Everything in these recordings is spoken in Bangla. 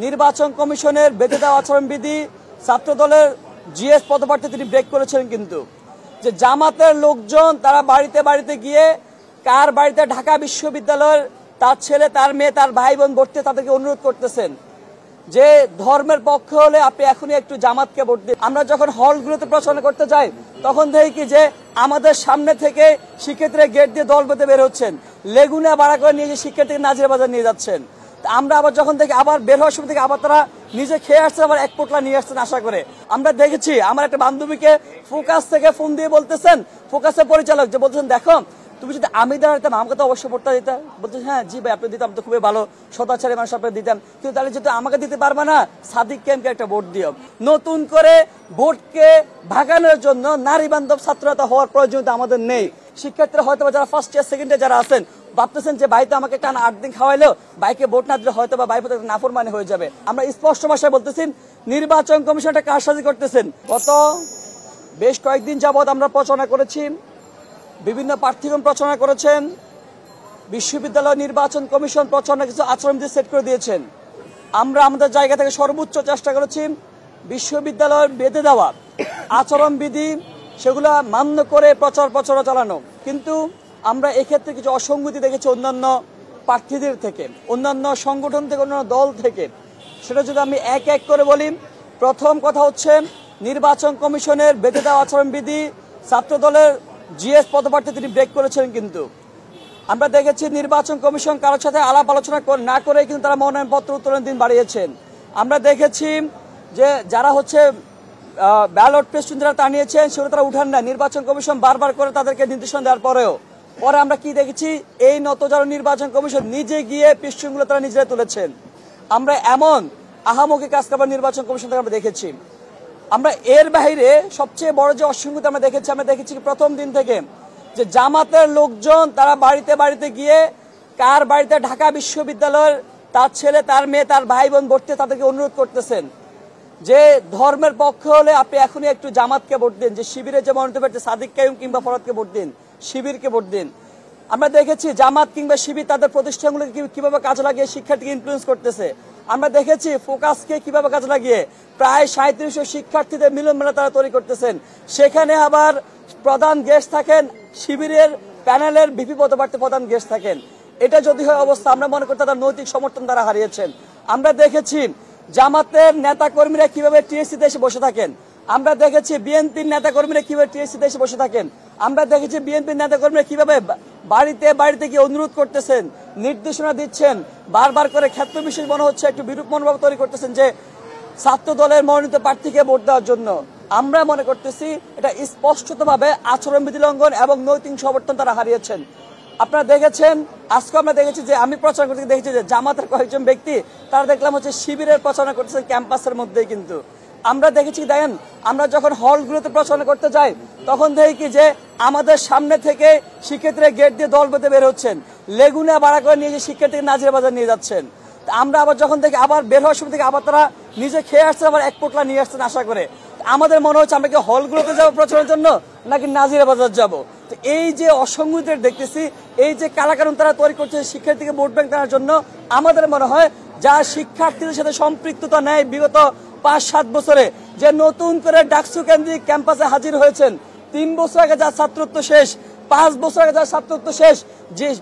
নির্বাচন কমিশনের বেঁধে দেওয়া আচরণবিধি ছাত্রদলের জিএস পদপ্রার্থী তিনি ব্রেক করেছেন, কিন্তু যে জামাতের লোকজন তারা বাড়িতে বাড়িতে গিয়ে কার বাড়িতে ঢাকা বিশ্ববিদ্যালয়ের তার ছেলে তার মেয়ে তার ভাই বোন ভর্তি তাদেরকে অনুরোধ করতেছেন যে ধর্মের পক্ষে হলে আপনি এখনই একটু জামাতকে ভোট দিন। আমরা যখন হলগুলোতে প্রচারণা করতে যাই তখন দেখি কি যে আমাদের সামনে থেকে শিক্ষার্থীরা গেট দিয়ে দল বেঁধে বের হচ্ছেন, লেগুনা ভাড়া করে নিয়ে শিক্ষার্থীকে নাজিরা বাজার নিয়ে যাচ্ছেন। আমরা আবার যখন দেখি আবার বের হওয়ার সময় থেকে আবার তারা নিজে খেয়ে আসছে, আবার এক পোটলা নিয়ে আসছেন আশা করে। আমরা দেখেছি আমার একটা বান্ধবীকে ফোকাস থেকে ফোন দিয়ে বলতেছেন, ফোকাসের পরিচালক যে বলছেন দেখো তুমি যদি আমি দাঁড়াতাম আমাকে তো অবশ্যই ভোটটা দিতাম। বলছে হ্যাঁ জি ভাই আপনি দিতাম তো খুবই ভালো, সদাচারী মানুষ আপনাকে দিতাম, কিন্তু তাহলে যেহেতু আমাকে দিতে পারবে না সাদিক ক্যাম্পকে একটা ভোট দিও। নতুন করে ভোটকে ভাগানোর জন্য নারী বান্ধব ছাত্রতা হওয়ার প্রয়োজনীয়তা আমাদের নেই। শিক্ষার্থীরা হয়তো যারা ফার্স্ট ইয়ার সেকেন্ড ইয়ার যারা আছেন ভাবতেছেন যে ভাই তো আমাকে টানা 8 দিন খাওয়াইলেও বাইকে ভোট না দিলে হয়তো বা ভাই নাফরমানি হয়ে যাবে। আমরা স্পষ্ট ভাষায় বলতেছি নির্বাচন কমিশনটা কারসাজি করতেছেন। গত বেশ কয়েকদিন যাবৎ আমরা প্রচারণা করেছি, বিভিন্ন প্রার্থীগণ প্রচারণা করেছেন, বিশ্ববিদ্যালয় নির্বাচন কমিশন প্রচারণা কিছু আচরণবিধি সেট করে দিয়েছেন। আমরা আমাদের জায়গা থেকে সর্বোচ্চ চেষ্টা করেছি বিশ্ববিদ্যালয়ের বেঁধে দেওয়া আচরণবিধি সেগুলা মান্য করে প্রচারণা চালানো, কিন্তু আমরা এক্ষেত্রে কিছু অসঙ্গতি দেখেছি অন্যান্য প্রার্থীদের থেকে, অন্যান্য সংগঠন থেকে, অন্যান্য দল থেকে। সেটা যদি আমি এক এক করে বলি, প্রথম কথা হচ্ছে নির্বাচন কমিশনের বেঁধে দেওয়া আচরণবিধি ছাত্রদলের জিএস পদপ্রার্থী তিনি ব্রেক করেছেন, কিন্তু আমরা দেখেছি নির্বাচন কমিশন কারোর সাথে আলাপ আলোচনা না করে কিন্তু তারা মনোনয়নপত্র উত্তোলনের দিন বাড়িয়েছেন। আমরা দেখেছি যে যারা হচ্ছে ব্যালট পেস্টুন যারা টানিয়েছেন সেগুলো তারা উঠান না, নির্বাচন কমিশন বারবার করে তাদেরকে নির্দেশনা দেওয়ার পরেও পরে আমরা কি দেখেছি এই নতজারু নির্বাচন কমিশন নিজে গিয়ে পেস্টুনগুলো তারা নিজেরা তুলেছেন। আমরা এমন আহামুখী কাজ করবার নির্বাচন কমিশন থেকে আমরা দেখেছি। আমরা এর বাইরে সবচেয়ে বড় যে অসঙ্গতি আমরা দেখেছি প্রথম দিন থেকে যে জামাতের লোকজন তারা বাড়িতে বাড়িতে গিয়ে কার বাড়িতে ঢাকা বিশ্ববিদ্যালয়ের তার ছেলে তার মেয়ে তার ভাই বোন ভর্তি তাদেরকে অনুরোধ করতেছেন যে ধর্মের পক্ষে হলে আপনি এখনই একটু জামাতকে ভোট দিন, যে শিবিরে যে মনোনীত প্রার্থী সাদিক কাইয়ুম কিংবা ফরহাদকে ভোট দিন, শিবিরকে ভোট দিন। আমরা দেখেছি জামাত কিংবা শিবির তাদের প্রতিষ্ঠানগুলোকে কিভাবে কাজে লাগিয়ে শিক্ষার্থীকে ইনফ্লুয়েন্স করতেছে। আমরা দেখেছি ফোকাসকে কিভাবে কাজে লাগিয়ে প্রায় 3700 শিক্ষার্থীদের মিলন মেলা তারা তৈরি করতেছেন। সেখানে আবার প্রধান গেস্ট থাকেন শিবিরের প্যানেলের ভিপি পদপ্রার্থী প্রধান গেস্ট থাকেন। এটা যদি হয় অবস্থা আমরা মনে করি তাদের নৈতিক সমর্থন তারা হারিয়েছেন। আমরা দেখেছি জামাতের নেতা কর্মীরা কিভাবে টিএসসিতে এসে বসে থাকেন, আমরা দেখেছি বিএনপির নেতা কর্মীরা কিভাবে টিএসসিতে এসে বসে থাকেন, আমরা দেখেছি বিএনপির নেতা কর্মীরা কিভাবে বাড়িতে বাড়িতে গিয়ে অনুরোধ করতেছেন, নির্দেশনা দিচ্ছেন, বারবার করে ক্ষেত্র বিশেষ মনে হচ্ছে একটু বিরূপ মনোভাব তৈরি করতেছেন যে ছাত্র দলের মনোনীত প্রার্থীকে ভোট দেওয়ার জন্য। আমরা মনে করতেছি এটা স্পষ্টতভাবে আচরণবিধি লঙ্ঘন এবং নৈতিক সমর্থন তারা হারিয়েছেন। আপনারা দেখেছেন আজকে আমরা দেখেছি যে আমি প্রচার করতে দেখেছি যে জামাতের কয়েকজন ব্যক্তি তারা দেখলাম হচ্ছে শিবিরের প্রচারণা করতেছেন ক্যাম্পাসের মধ্যেই। কিন্তু আমরা দেখেছি দেখেন আমরা যখন হলগুলোতে প্রচারণা করতে যাই তখন দেখি কি যে আমাদের সামনে থেকে শিক্ষার্থীরা গেট দিয়ে দল বেঁধে বের হচ্ছেন, লেগুনা ভাড়া করে নিয়ে শিক্ষার্থীকে নাজিরা বাজার নিয়ে যাচ্ছেন। আমরা আবার যখন দেখি আবার বের হওয়ার সময় থেকে আবার তারা নিজে খেয়ে আসছেন, আবার এক পোটলা নিয়ে আসছেন আশা করে। আমাদের মনে হচ্ছে আমরা কি হলগুলোতে যাবো প্রচারের জন্য নাকি নাজিরা বাজার যাবো? তো এই যে অসঙ্গতি দেখতেছি, এই যে কালাকানুন তারা তৈরি করছে শিক্ষার্থীকে ভোট ব্যাংক টানার জন্য, আমাদের মনে হয় যা শিক্ষার্থীদের সাথে সম্পৃক্ততা নেয় বিগত 5-7 বছরে, যে নতুন করে ডাকসু কেন্দ্রিক ক্যাম্পাসে হাজির হয়েছেন, 3 বছর আগে যার ছাত্রত্ব শেষ, 5 বছর আগে যার ছাত্রত্ব শেষ,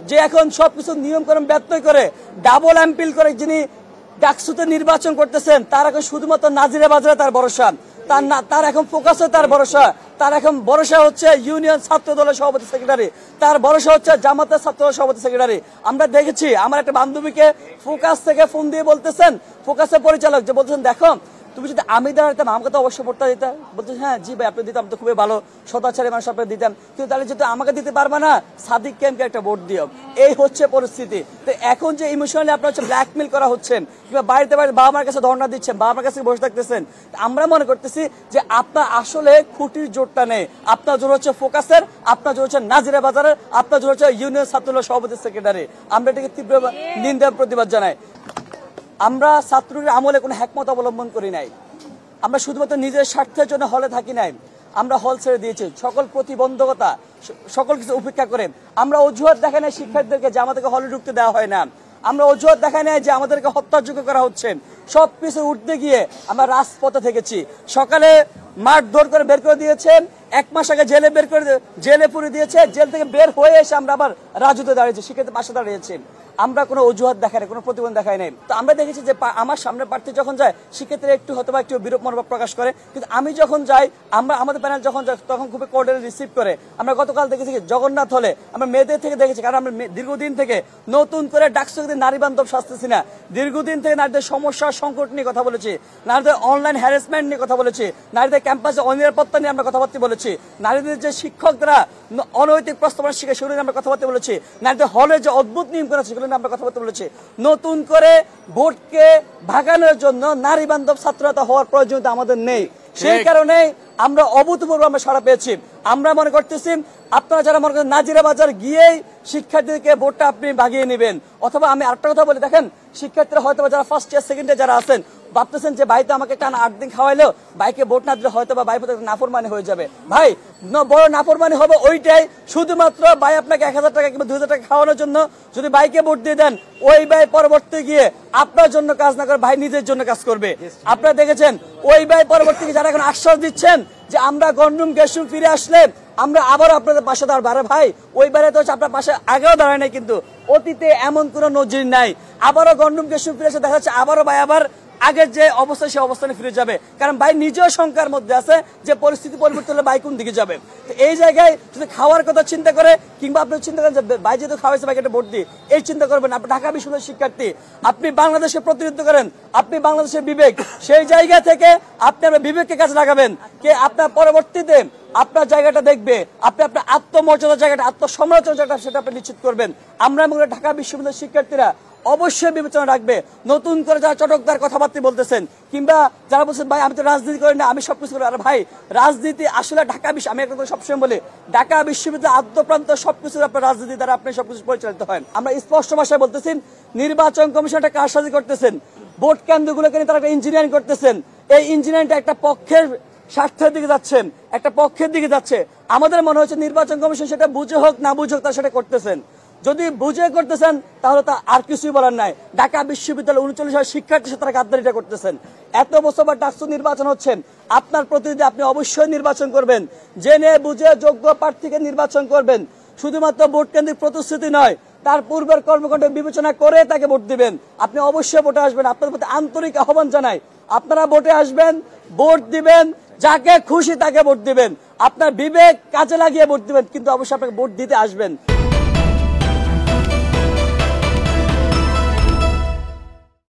যে এখন সবকিছু নিয়মকানুন ব্যত্যয় করে ডাবল এমপিল করে যিনি ডাকসুতে নির্বাচন করতেছেন, তার এখন শুধুমাত্র নাজিরা বাজারে তার ভরসা, তার এখন ফোকাসে তার ভরসা, তার এখন ভরসা হচ্ছে ইউনিয়ন ছাত্র দলের সভাপতি সেক্রেটারি, তার ভরসা হচ্ছে জামাতের ছাত্র দলের সভাপতি সেক্রেটারি। আমরা দেখেছি আমার একটা বান্ধবীকে ফোকাস থেকে ফোন দিয়ে বলতেছেন, ফোকাসের পরিচালক যে বলছেন দেখো তুমি যদি আমি দাঁড়াতাম আমাকে তো অবশ্যই ভোটটা দিতাম। বলছে হ্যাঁ জি ভাই আপনি দিতাম তো খুবই ভালো, সদাচারী মানুষ আপনাকে দিতাম, কিন্তু তাহলে যেহেতু আমাকে দিতে পারবে না সাদিক ক্যাম্পকে একটা ভোট দিও। এই হচ্ছে পরিস্থিতি। তো এখন যে ইমোশনালি আপনার হচ্ছে ব্ল্যাকমেল করা হচ্ছেন কিংবা বাড়িতে বাড়িতে বাবা মার কাছে ধর্ণা দিচ্ছেন, বাবা মার কাছে বসে থাকতেছেন, আমরা মনে করতেছি যে আপনার আসলে খুঁটির জোরটা নেই। আপনার জোর হচ্ছে ফোকাসের, আপনার জোর হচ্ছে নাজিরা বাজারের, আপনার জোর হচ্ছে ইউনিয়ন ছাত্রদলের সভাপতি সেক্রেটারি। আমরা এটাকে তীব্র নিন্দা প্রতিবাদ জানাই। আমরা ছাত্রদের আমলে কোনো হ্যাকমত অবলম্বন করি নাই, আমরা শুধুমাত্র নিজের স্বার্থের জন্য হলে থাকি নাই, আমরা হল ছেড়ে দিয়েছি সকল প্রতিবন্ধকতা সকল কিছু উপেক্ষা করে। আমরা অজুহাত দেখাই নাই শিক্ষার্থীদেরকে যে আমাদেরকে হলে ঢুকতে দেওয়া হয় না, আমরা অজুহাত দেখাই নাই যে আমাদেরকে হত্যাযোগ্য করা হচ্ছে, সবকিছু উঠতে গিয়ে আমরা রাজপথে থেকেছি। সকালে মারধর করে বের করে দিয়েছেন, 1 মাস আগে জেলে পুরে দিয়েছে, জেল থেকে বের হয়ে এসে আমরা আবার রাজুতে দাঁড়িয়েছি, শিক্ষার্থীর পাশে দাঁড়িয়েছি। আমরা কোনো অজুহাত দেখাই নাই, কোনো প্রতিবন্ধ দেখাই নাই। তো আমরা দেখেছি যে আমার সামনে প্রার্থী যখন যায় শিক্ষার্থীরা একটু হয়তো বা একটু বিরূপ মনোভাব প্রকাশ করে, কিন্তু আমি যখন যাই, আমাদের প্যানেল যখন যায় তখন খুবই কোঅর্ডিনেট রিসিভ করে। আমরা গতকাল দেখেছি জগন্নাথ হলে আমরা মেয়েদের থেকে দেখেছি, কারণ আমরা দীর্ঘদিন থেকে নতুন করে ডাকসু নারী বান্ধব শাস্তেছি না, দীর্ঘদিন থেকে নারীদের সমস্যা সংকট নিয়ে কথা বলেছি, নারীদের অনলাইন হ্যারাসমেন্ট নিয়ে কথা বলেছি, নারীদের ক্যাম্পাসে অনিরাপত্তা নিয়ে আমরা কথাবার্তা বলেছি, নারীদের যে শিক্ষকরা অনৈতিক প্রস্তাবনা শিখে সেগুলো নিয়ে আমরা কথাবার্তা বলেছি, নারীদের হলে যে অদ্ভুত নিয়ম করা সেগুলো নিয়ে আমরা কথাবার্তা বলেছি। নতুন করে ভোটকে ভাগানোর জন্য নারী বান্ধব ছাত্রতা হওয়ার প্রয়োজনীয়তা আমাদের নেই, সেই কারণে আমরা অভূতপূর্ব আমরা সাড়া পেয়েছি। আমরা মনে করতেছি আপনারা যারা মনে করেন নাজিরা বাজার গিয়েই শিক্ষার্থীদেরকে ভোটটা আপনি ভাগিয়ে নেবেন, অথবা আমি আরেকটা কথা বলি, দেখেন শিক্ষার্থীরা হয়তো যারা ফার্স্ট ইয়ার সেকেন্ড ইয়ার যারা আছেন ভাবতেছেন যে ভাই তো আমাকে টানা 8 দিন খাওয়াইলেও বাইকে ভোট না দিলে হয়তো বা ভাই নাফরমানি হয়ে যাবে। ভাই বড় নাফরমানি হবে ওইটাই, শুধুমাত্র ভাই আপনাকে 1000 টাকা কিংবা 2000 টাকা খাওয়ানোর জন্য যদি বাইকে ভোট দিয়ে দেন, ওই ভাই পরবর্তী গিয়ে আপনার জন্য কাজ না করে ভাই নিজের জন্য কাজ করবে। আপনারা দেখেছেন ওই ভাই পরবর্তী যারা এখন আশ্বাস দিচ্ছেন যে আমরা গণরুম গ্যাসরুম ফিরে আসলে আমরা আবার আপনাদের পাশে দাঁড়াবো। আরে ভাই ওই বারে তো আপনার পাশে আগেও দাঁড়ায় নাই, কিন্তু অতীতে এমন কোনো নজির নাই। আবারও গণরুম গ্যাসরুম ফিরে এসে দেখা যাচ্ছে আবারও ভাই আবার আগের যে অবস্থা সে অবস্থানে ফিরে যাবে, কারণ ভাই নিজেও শঙ্কার মধ্যে আছে যে পরিস্থিতি পরিবর্তন হলে ভাই কোন দিকে যাবে। তো এই জায়গায় যদি খাওয়ার কথা চিন্তা করে কিংবা আপনি চিন্তা করেন যে ভাই যেহেতু খাওয়াইছে ভাইকে একটা ভোট দিই, এই চিন্তা করবেন। আপনি ঢাকা বিশ্ববিদ্যালয়ের শিক্ষার্থী, আপনি বাংলাদেশের প্রতিনিধিত্ব করেন, আপনি বাংলাদেশের বিবেক, সেই জায়গা থেকে আপনি আপনার বিবেককে কাজে লাগাবেন। কে আপনার পরবর্তীতে আপনার জায়গাটা দেখবে, আপনি আপনার আত্মমর্যাদার জায়গাটা, আত্মসমালোচনার জায়গাটা সেটা আপনি নিশ্চিত করবেন। আমরা ঢাকা বিশ্ববিদ্যালয়ের শিক্ষার্থীরা অবশ্যই বিবেচনা রাখবে। নতুন করে যারা চটকদার কথাবার্তা বলতেছেন কিংবা যারা বলছেন ভাই আমি তো রাজনীতি করি না, আমি সবকিছু করি, আর ভাই রাজনীতি আসলে ঢাকা বিশ্ব, আমি একটা কথা সবসময় বলি, ঢাকা বিশ্ববিদ্যালয় আদ্যপ্রান্ত সবকিছু আপনার রাজনীতি দ্বারা আপনি সবকিছু পরিচালিত হয়। আমরা স্পষ্ট ভাষায় বলতেছি নির্বাচন কমিশনটা কারসাজি করতেছেন, ভোট কেন্দ্রগুলোকে নিয়ে তারা একটা ইঞ্জিনিয়ারিং করতেছেন, এই ইঞ্জিনিয়ারিংটা একটা পক্ষের স্বার্থের দিকে যাচ্ছেন, একটা পক্ষের দিকে যাচ্ছে। আমাদের মনে হচ্ছে নির্বাচন কমিশন সেটা বুঝে হোক না বুঝে হোক তারা সেটা করতেছেন। যদি বুঝে করতেছেন তাহলে তা আর কিছুই বলার নাই। ঢাকা বিশ্ববিদ্যালয় 39,000 শিক্ষার্থীর সাথে তারা গাদ্দারিটা করতেছেন। এত বছর পর ডাকসু নির্বাচন হচ্ছেন, আপনার প্রতিনিধি আপনি অবশ্যই নির্বাচন করবেন, জেনে বুঝে যোগ্য প্রার্থীকে নির্বাচন করবেন। শুধুমাত্র ভোট কেন্দ্রিক প্রতিশ্রুতি নয়, তার পূর্বের কর্মকাণ্ড বিবেচনা করে তাকে ভোট দিবেন। আপনি অবশ্যই ভোটে আসবেন, আপনার প্রতি আন্তরিক আহ্বান জানাই। আপনারা ভোটে আসবেন, ভোট দিবেন, যাকে খুশি তাকে ভোট দিবেন, আপনার বিবেক কাজে লাগিয়ে ভোট দিবেন, কিন্তু অবশ্যই আপনাকে ভোট দিতে আসবেন।